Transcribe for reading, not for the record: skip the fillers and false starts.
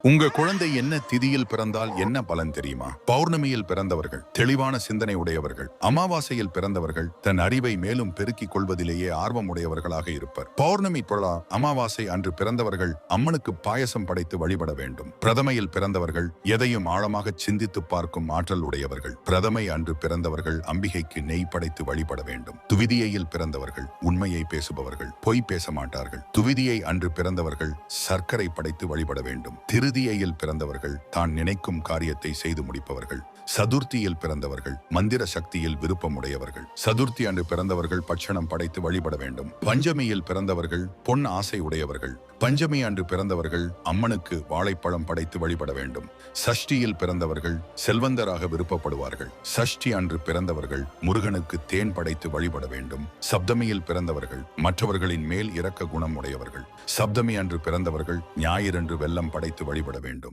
உங்க குழந்தை என்ன திதியில் பிறந்தால் என்ன பலன் தெரியுமா? பௌர்ணமியில் பிறந்தவர்கள் தெளிவான சிந்தனை உடையவர்கள். அமாவாசையில் பிறந்தவர்கள் தன் அறிவை மேலும் பெருக்கிக் கொள்வதிலேயே ஆர்வம் உடையவர்களாக இருப்பர். பௌர்ணமி பொழா அமாவாசை அன்று பிறந்தவர்கள் அம்மனுக்கு பாயசம் படைத்து வழிபட வேண்டும். பிரதமையில் பிறந்தவர்கள் எதையும் ஆழமாக சிந்தித்து பார்க்கும் ஆற்றல் உடையவர்கள். பிரதமை அன்று பிறந்தவர்கள் அம்பிகைக்கு நெய் படைத்து வழிபட வேண்டும். துவிதியையில் பிறந்தவர்கள் உண்மையை பேசுபவர்கள், பொய் பேச மாட்டார்கள். துவிதியை அன்று பிறந்தவர்கள் சர்க்கரை படைத்து வழிபட வேண்டும். திருதியையில் பிறந்தவர்கள் தான் நினைக்கும் காரியத்தை செய்து முடிப்பவர்கள். சதுர்த்தியில் பிறந்தவர்கள் மந்திர சக்தியில் விருப்பமுடையவர்கள். சதுர்த்தி அன்று பிறந்தவர்கள் பட்சணம் படைத்து வழிபட வேண்டும். பஞ்சமியில் பிறந்தவர்கள் பொன் ஆசை உடையவர்கள். பஞ்சமி அன்று பிறந்தவர்கள் அம்மனுக்கு வாழைப்பழம் படைத்து வழிபட வேண்டும். சஷ்டியில் பிறந்தவர்கள் செல்வந்தராக விருப்பப்படுவார்கள். சஷ்டி அன்று பிறந்தவர்கள் முருகனுக்கு தேன் படைத்து வழிபட வேண்டும். சப்தமியில் பிறந்தவர்கள் மற்றவர்களின் மேல் இரக்க குணம் உடையவர்கள். சப்தமி அன்று பிறந்தவர்கள் ஞாயிறன்று வெல்லம் படைத்து வழிபட வேண்டும்.